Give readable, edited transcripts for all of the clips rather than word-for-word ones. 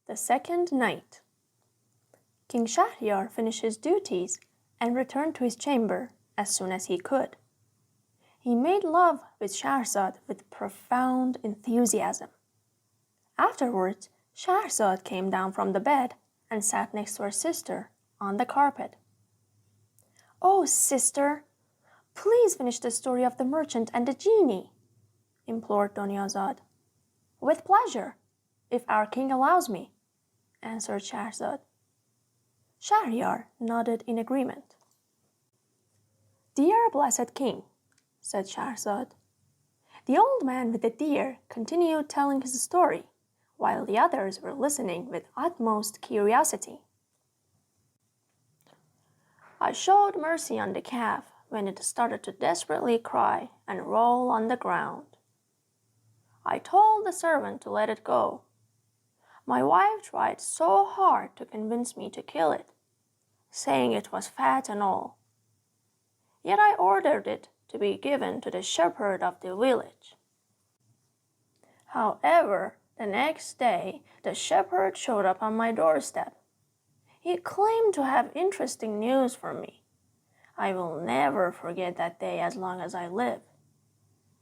The second night. King Shahryar finished his duties and returned to his chamber as soon as he could. He made love with Shahrazad with profound enthusiasm. Afterwards, Shahrazad came down from the bed and sat next to her sister on the carpet. "Oh, sister, please finish the story of the merchant and the genie," implored Dunyazad. "With pleasure, if our king allows me," answered Shahrazad. Shahryar nodded in agreement. "Dear blessed king," said Shahrazad. The old man with the deer continued telling his story, while the others were listening with utmost curiosity. "I showed mercy on the calf when it started to desperately cry and roll on the ground. I told the servant to let it go. My wife tried so hard to convince me to kill it, saying it was fat and all. Yet I ordered it to be given to the shepherd of the village. However, the next day the shepherd showed up on my doorstep. He claimed to have interesting news for me. I will never forget that day as long as I live.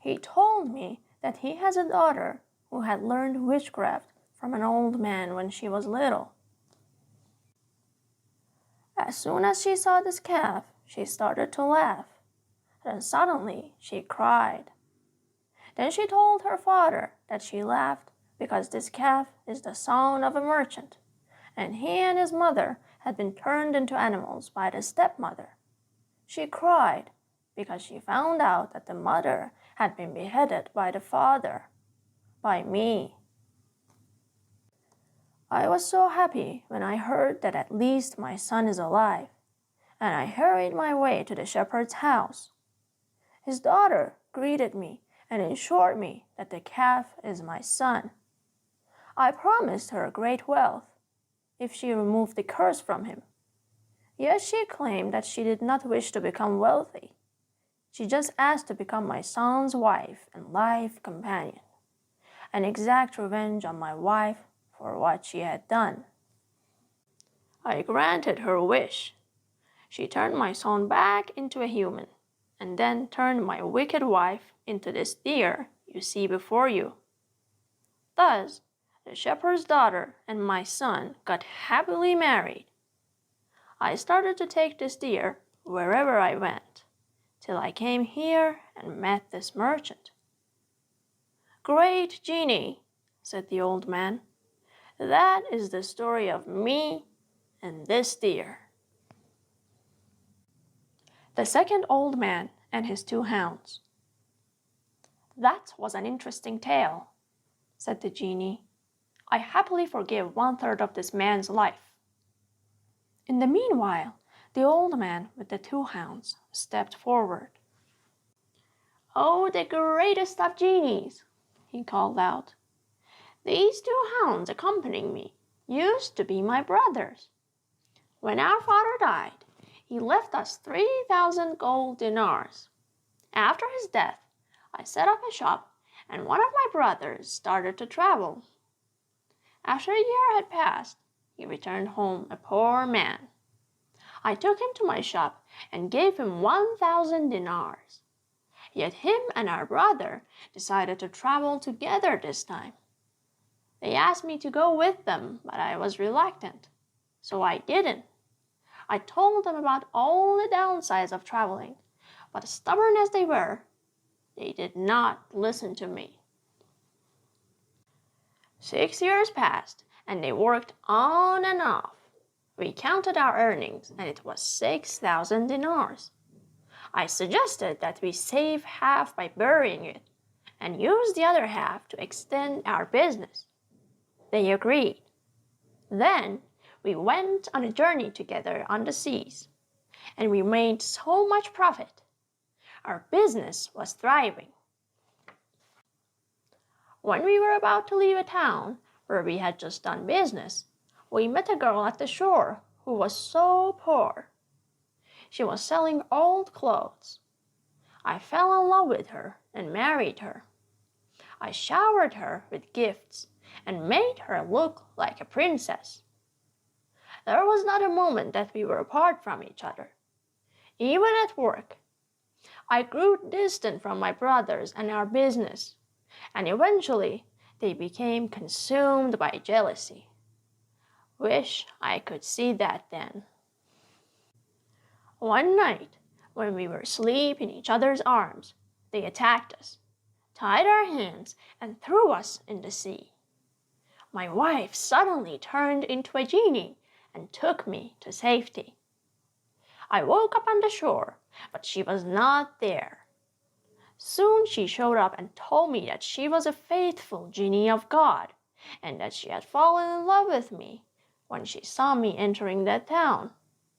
He told me that he has a daughter who had learned witchcraft from an old man when she was little. As soon as she saw this calf, she started to laugh. Then suddenly she cried. Then she told her father that she laughed because this calf is the son of a merchant, and he and his mother had been turned into animals by the stepmother. She cried because she found out that the mother had been beheaded by the father, by me. I was so happy when I heard that at least my son is alive, and I hurried my way to the shepherd's house. His daughter greeted me and assured me that the calf is my son. I promised her great wealth if she removed the curse from him. Yet she claimed that she did not wish to become wealthy. She just asked to become my son's wife and life companion, and exact revenge on my wife for what she had done. I granted her wish. She turned my son back into a human, and then turned my wicked wife into this deer you see before you. Thus, the shepherd's daughter and my son got happily married. I started to take this deer wherever I went, till I came here and met this merchant." "Great genie," said the old man, "that is the story of me and this deer." The second old man and his two hounds. "That was an interesting tale," said the genie. "I happily forgive 1/3 of this man's life." In the meanwhile, the old man with the two hounds stepped forward. "Oh, the greatest of genies," he called out. "These two hounds accompanying me used to be my brothers. When our father died, he left us 3,000 gold dinars. After his death, I set up a shop, and one of my brothers started to travel. After a year had passed, he returned home a poor man. I took him to my shop and gave him 1,000 dinars. Yet him and our brother decided to travel together this time. They asked me to go with them, but I was reluctant, so I didn't. I told them about all the downsides of traveling, but stubborn as they were, they did not listen to me. 6 years passed, and they worked on and off. We counted our earnings, and it was 6,000 dinars. I suggested that we save half by burying it, and use the other half to extend our business. They agreed. Then we went on a journey together on the seas, and we made so much profit. Our business was thriving. When we were about to leave a town where we had just done business, we met a girl at the shore who was so poor. She was selling old clothes. I fell in love with her and married her. I showered her with gifts and made her look like a princess. There was not a moment that we were apart from each other. Even at work, I grew distant from my brothers and our business, and eventually they became consumed by jealousy. Wish I could see that then. One night, when we were asleep in each other's arms, they attacked us, tied our hands, and threw us in the sea. My wife suddenly turned into a genie and took me to safety. I woke up on the shore, but she was not there. Soon she showed up and told me that she was a faithful genie of God, and that she had fallen in love with me when she saw me entering that town,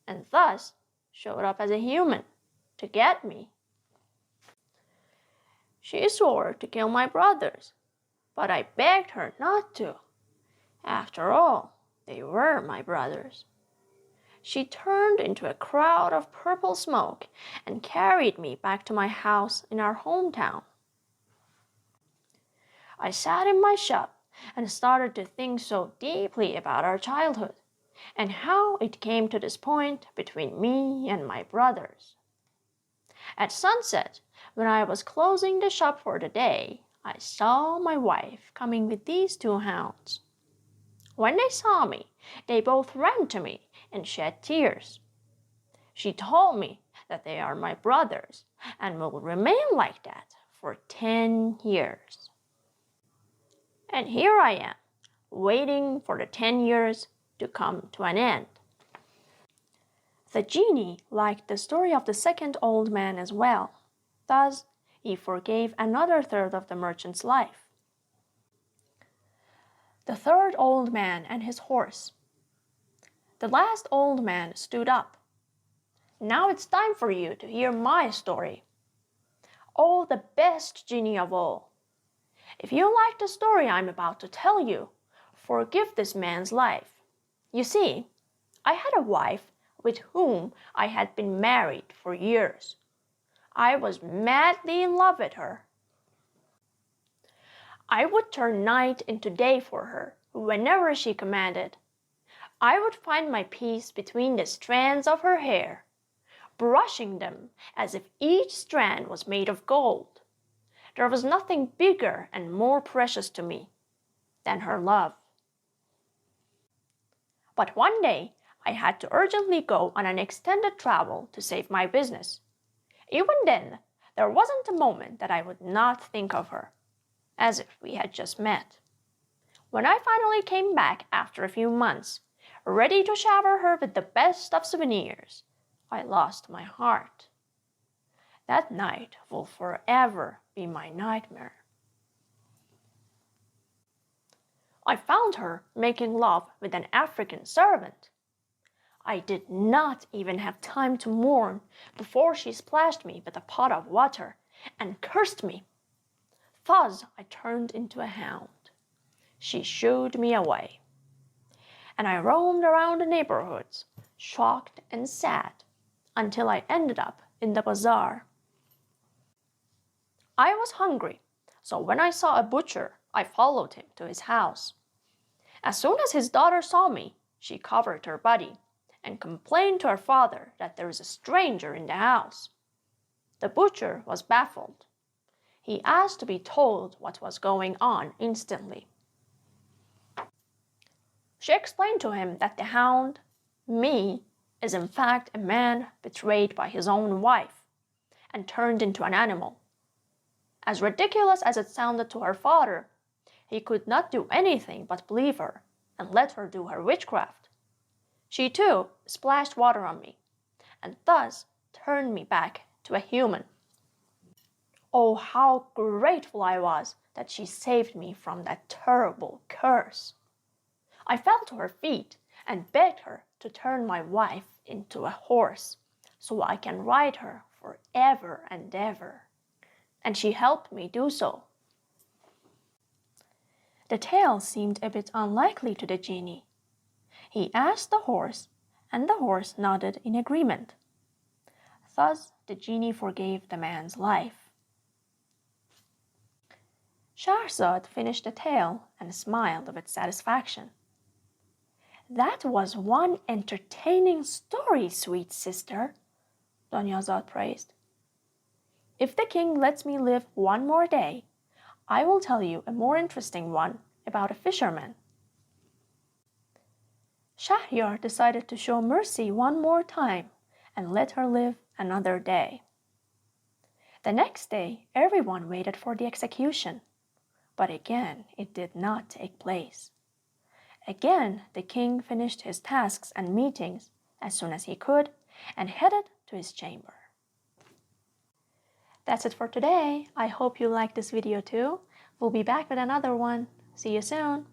and thus showed up as a human to get me. She swore to kill my brothers, but I begged her not to. After all, they were my brothers. She turned into a cloud of purple smoke and carried me back to my house in our hometown. I sat in my shop and started to think so deeply about our childhood and how it came to this point between me and my brothers. At sunset, when I was closing the shop for the day, I saw my wife coming with these two hounds. When they saw me, they both ran to me and shed tears. She told me that they are my brothers and will remain like that for 10 years. And here I am, waiting for the 10 years to come to an end. The genie liked the story of the second old man as well. Thus, he forgave another third of the merchant's life. The third old man and his horse. The last old man stood up. Now it's time for you to hear my story. Oh, the best genie of all. If you like the story I'm about to tell you, forgive this man's life. You see, I had a wife with whom I had been married for years. I was madly in love with her. I would turn night into day for her whenever she commanded. I would find my peace between the strands of her hair, brushing them as if each strand was made of gold. There was nothing bigger and more precious to me than her love. But one day, I had to urgently go on an extended travel to save my business. Even then, there wasn't a moment that I would not think of her, as if we had just met. When I finally came back after a few months, ready to shower her with the best of souvenirs, I lost my heart. That night will forever be my nightmare. I found her making love with an African servant. I did not even have time to mourn before she splashed me with a pot of water and cursed me. Thus I turned into a hound. She shooed me away, and I roamed around the neighborhoods, shocked and sad, until I ended up in the bazaar. I was hungry, so when I saw a butcher, I followed him to his house. As soon as his daughter saw me, she covered her body and complained to her father that there is a stranger in the house. The butcher was baffled. He asked to be told what was going on instantly. She explained to him that the hound, me, is in fact a man betrayed by his own wife and turned into an animal. As ridiculous as it sounded to her father, he could not do anything but believe her and let her do her witchcraft. She too splashed water on me and thus turned me back to a human. Oh, how grateful I was that she saved me from that terrible curse. I fell to her feet and begged her to turn my wife into a horse so I can ride her forever and ever. And she helped me do so. The tale seemed a bit unlikely to the genie. He asked the horse, and the horse nodded in agreement. Thus the genie forgave the man's life. Shahrazad finished the tale and smiled with satisfaction. That was one entertaining story, sweet sister, Dunyazad praised. If the king lets me live one more day, I will tell you a more interesting one about a fisherman. Shahryar decided to show mercy one more time and let her live another day. The next day, everyone waited for the execution, but again it did not take place. Again, the king finished his tasks and meetings as soon as he could and headed to his chamber. That's it for today. I hope you liked this video too. We'll be back with another one. See you soon.